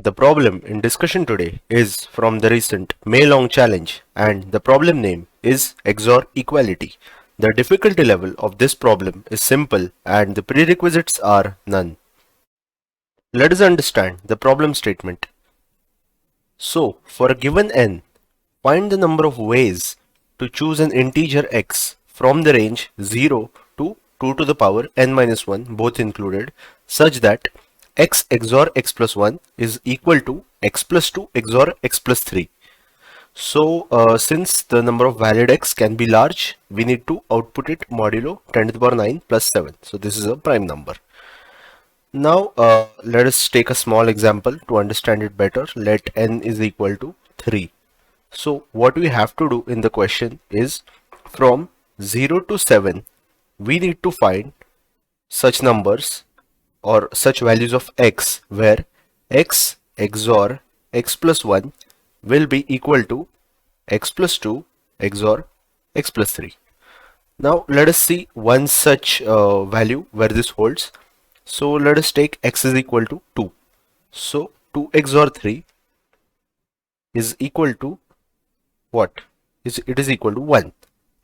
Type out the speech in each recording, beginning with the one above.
The problem in discussion today is from the recent May Long challenge, and the problem name is XOR equality. The difficulty level of this problem is simple and the prerequisites are none. Let us understand the problem statement. So, for a given n, find the number of ways to choose an integer x from the range 0 to 2 to the power n minus 1 both included, such that x XOR x plus 1 is equal to x plus 2 XOR x plus 3. So since the number of valid x can be large, we need to output it modulo 10 to the power 9 plus 7. So this is a prime number. Now let us take a small example to understand it better. Let n is equal to 3. So what we have to do in the question is from 0 to 7, we need to find such numbers or such values of x where x XOR x plus 1 will be equal to x plus 2 XOR x plus 3. Now let us see one such value where this holds. So let us take x is equal to 2. So 2 XOR 3 is equal to what? It is equal to 1.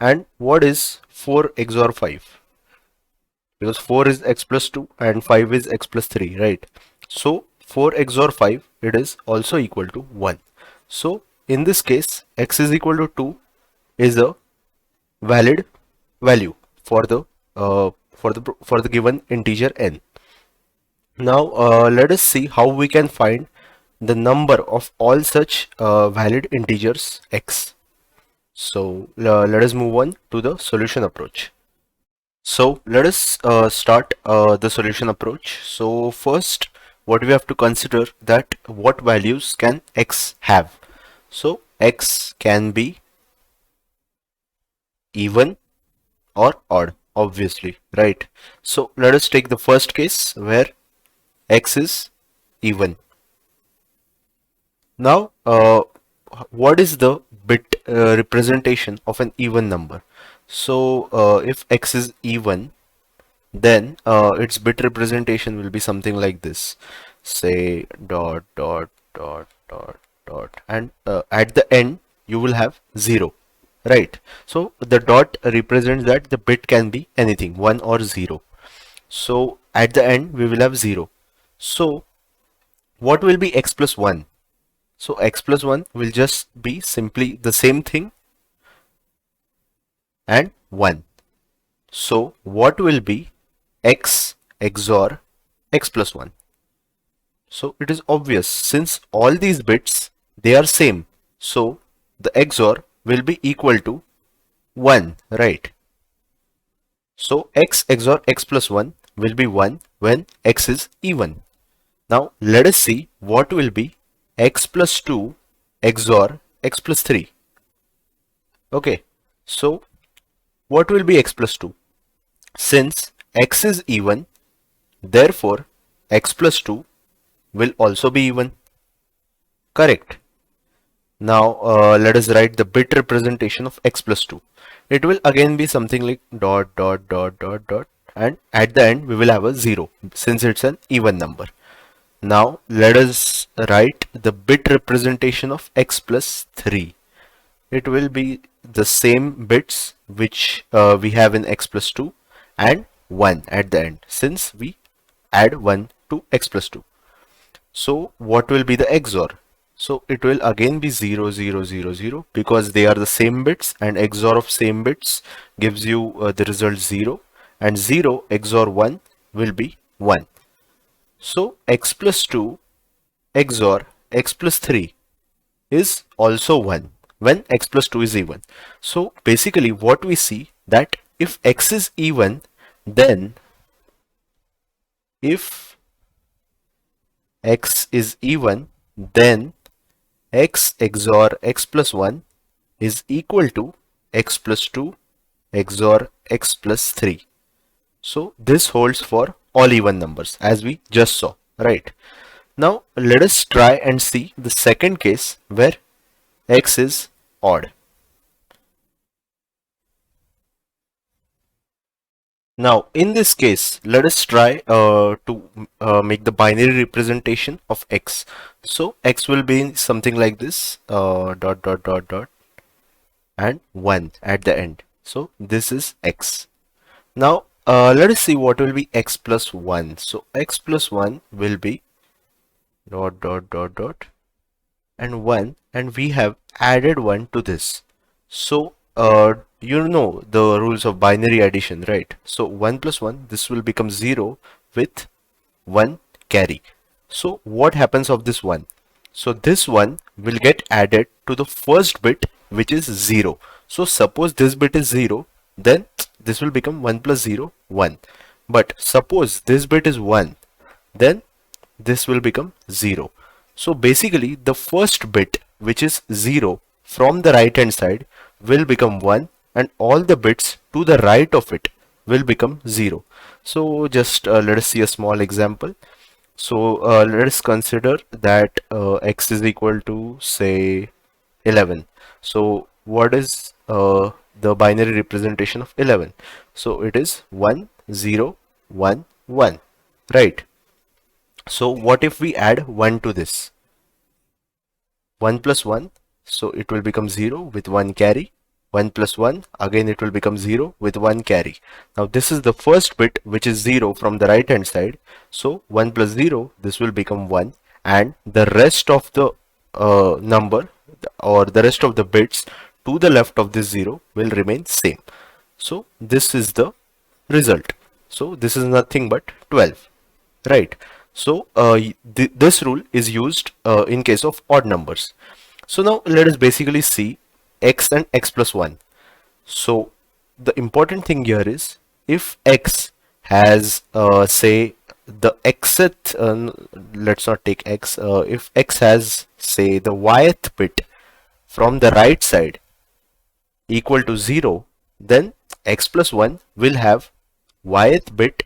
And what is 4 XOR 5? Because 4 is x plus 2 and 5 is x plus 3, right? So 4 XOR 5, it is also equal to 1. So in this case, x is equal to 2 is a valid value for the given integer n. Now let us see how we can find the number of all such valid integers x. So let us move on to the solution approach. So let us start the solution approach. So first, what we have to consider that what values can x have. So x can be even or odd, obviously, right? So let us take the first case where x is even. Now what is the bit representation of an even number? So if x is even, then its bit representation will be something like this. Say dot dot dot dot dot, and at the end you will have 0, right? So the dot represents that the bit can be anything, 1 or 0. So at the end we will have 0. So what will be x plus 1? So x plus 1 will just be simply the same thing and 1. So what will be x XOR x plus 1? So it is obvious, since all these bits, they are same. So the XOR will be equal to 1, right? So x XOR x plus 1 will be 1 when x is even. Now let us see what will be x plus 2 XOR x plus 3. Okay, so what will be x plus 2? Since x is even, therefore x plus 2 will also be even. Correct. Now let us write the bit representation of x plus 2. It will again be something like dot dot dot dot dot, and at the end we will have a 0 since it's an even number. Now let us write the bit representation of x plus 3. It will be the same bits which we have in x plus 2 and 1 at the end, since we add 1 to x plus 2. So what will be the XOR? So it will again be 0 0 0 0 because they are the same bits, and XOR of same bits gives you the result 0, and 0 XOR 1 will be 1. So x plus 2 XOR x plus 3 is also 1 when x plus 2 is even. So basically what we see, that if x is even, then if x is even, then x XOR x plus 1 is equal to x plus 2 XOR x plus 3. So this holds for all even numbers as we just saw, right? Now let us try and see the second case where x is odd. Now, in this case, let us try to make the binary representation of x. So, x will be something like this, dot dot dot dot, and 1 at the end. So, this is x. Now, let us see what will be x plus 1. So, x plus 1 will be dot dot dot dot and 1, and we have added 1 to this. So you know the rules of binary addition, right? So 1 plus 1, this will become 0 with 1 carry. So what happens of this 1? So this 1 will get added to the first bit, which is 0. So suppose this bit is 0, then this will become 1 plus 0, 1. But suppose this bit is 1, then this will become 0. So basically the first bit, which is 0, from the right hand side will become 1, and all the bits to the right of it will become 0. So just let us see a small example. So let us consider that x is equal to, say, 11. So what is the binary representation of 11? So it is 1 0 1 1, right? So what if we add 1 to this? 1 plus 1, so it will become 0 with 1 carry. 1 plus 1, again it will become 0 with 1 carry. Now this is the first bit, which is 0 from the right hand side. So 1 plus 0, this will become 1, and the rest of the number, or the rest of the bits to the left of this 0 will remain same. So this is the result. So this is nothing but 12. Right. So this rule is used in case of odd numbers. So now let us basically see x and x plus 1. So the important thing here is, if x has say the xth, let's not take x, if x has, say, the yth bit from the right side equal to 0, then x plus 1 will have yth bit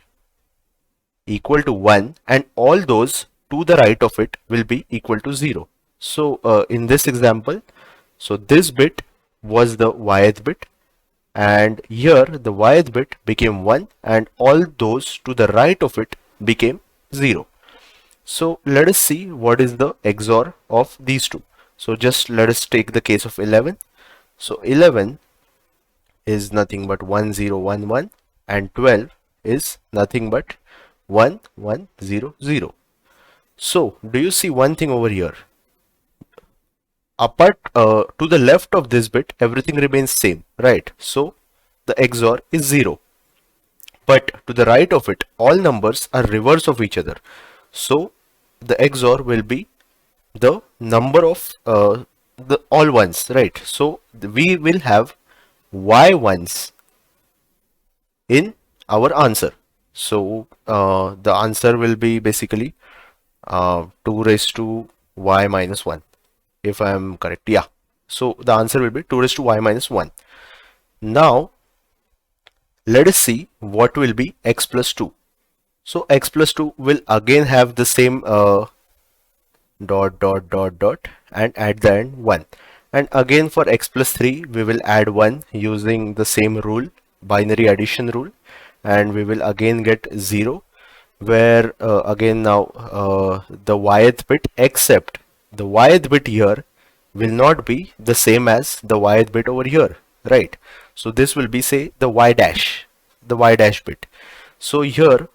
equal to 1, and all those to the right of it will be equal to 0. So in this example, so this bit was the yth bit, and here the yth bit became 1, and all those to the right of it became 0. So let us see what is the XOR of these two. So just let us take the case of 11. So 11 is nothing but 1 0 1 1, and 12 is nothing but 1 1 0 0. So do you see one thing over here? Apart to the left of this bit, everything remains same, right? So the XOR is 0, but to the right of it, all numbers are reverse of each other. So the XOR will be the number of the all ones, right? So we will have y ones in our answer. So the answer will be basically 2 raised to y minus 1, if I am correct. Yeah. So the answer will be 2 raised to y minus 1. Now let us see what will be x plus 2. So x plus 2 will again have the same dot dot dot dot, and at the end 1. And again for x plus 3, we will add 1 using the same rule, binary addition rule, and we will again get 0, where again now the yth bit, except the yth bit here will not be the same as the yth bit over here, right? So this will be, say, the y dash, the y dash bit. So here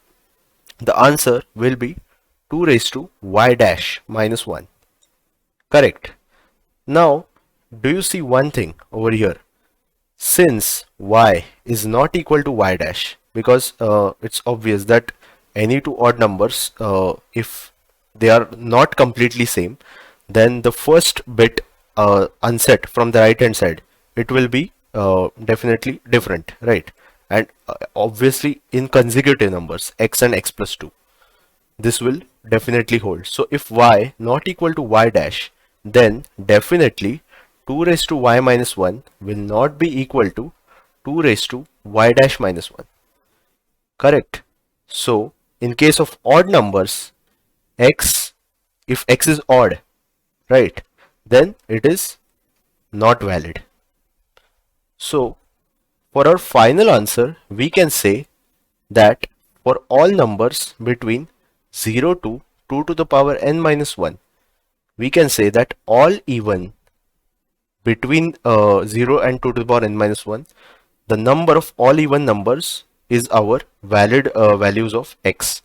the answer will be 2 raised to y dash minus 1. Correct. Now do you see one thing over here? Since y is not equal to y dash, because it's obvious that any two odd numbers, if they are not completely same, then the first bit unset from the right hand side, it will be definitely different, right? And obviously in consecutive numbers, x and x plus 2, this will definitely hold. So if y not equal to y dash, then definitely 2 raised to y minus 1 will not be equal to 2 raised to y dash minus 1. Correct. So in case of odd numbers, x, if x is odd, right, then it is not valid. So for our final answer, we can say that for all numbers between 0 to 2 to the power n minus 1, we can say that all even between 0 and 2 to the power n minus 1, the number of all even numbers is our valid values of x.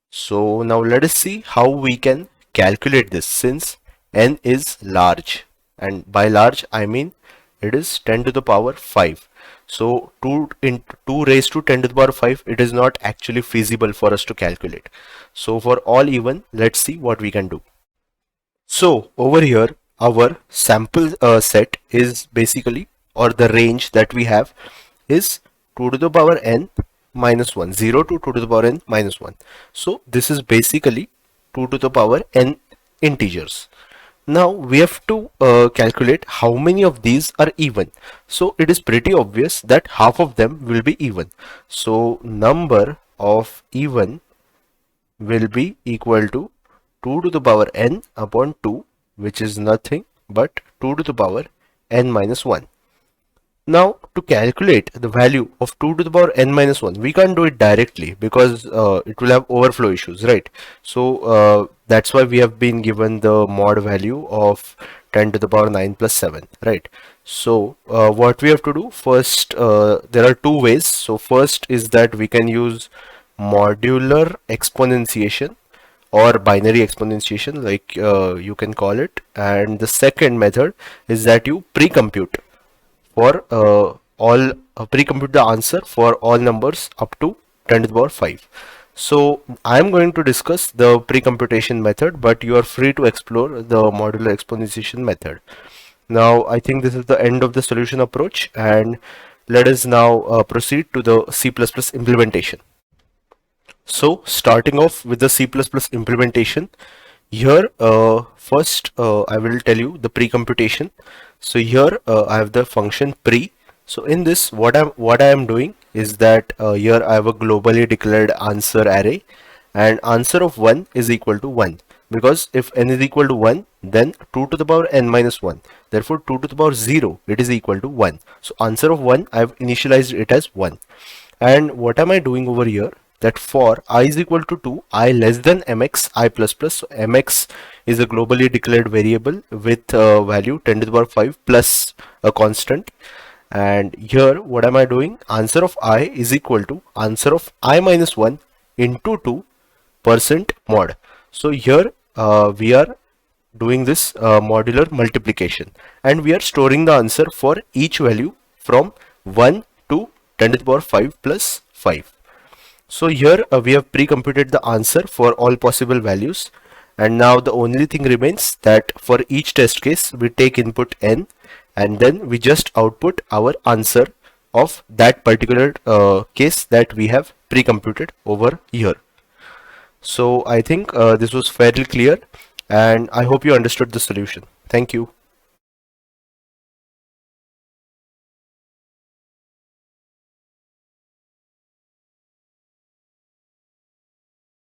So now let us see how we can calculate this, since n is large, and by large I mean it is 10 to the power 5. So 2 into 2 raised to 10 to the power 5, it is not actually feasible for us to calculate. So for all even, let's see what we can do. So over here our sample set is basically, or the range that we have is 2 to the power n minus 1, 0 to 2 to the power n minus 1. So this is basically 2 to the power n integers. Now we have to calculate how many of these are even. So it is pretty obvious that half of them will be even. So number of even will be equal to 2 to the power n upon 2, which is nothing but 2 to the power n minus 1. Now to calculate the value of 2 to the power n minus 1, we can't do it directly because it will have overflow issues, right? So that's why we have been given the mod value of 10 to the power 9 plus 7, right? So what we have to do first, there are two ways. So first is that we can use modular exponentiation or binary exponentiation, like you can call it, and the second method is that you pre-compute for pre-compute the answer for all numbers up to 10 to the power 5. So I am going to discuss the pre-computation method, but you are free to explore the modular exponentiation method. Now I think this is the end of the solution approach, and let us now proceed to the C++ implementation. So starting off with the C++ implementation, here first I will tell you the pre-computation. So here I have the function pre. So in this, what I am doing is that here I have a globally declared answer array, and answer of 1 is equal to 1, because if n is equal to 1, then 2 to the power n minus 1, therefore 2 to the power 0, it is equal to 1. So answer of 1, I have initialized it as 1. And what am I doing over here? That for I is equal to 2, I less than mx I plus plus. So mx is a globally declared variable with value 10 to the power 5 plus a constant. And here what am I doing? Answer of I is equal to answer of I minus 1 into 2% mod. So here we are doing this modular multiplication, and we are storing the answer for each value from 1 to 10 to the power 5 plus 5. So here we have pre-computed the answer for all possible values, and now the only thing remains that for each test case we take input n, and then we just output our answer of that particular case that we have pre-computed over here. So I think this was fairly clear, and I hope you understood the solution. Thank you.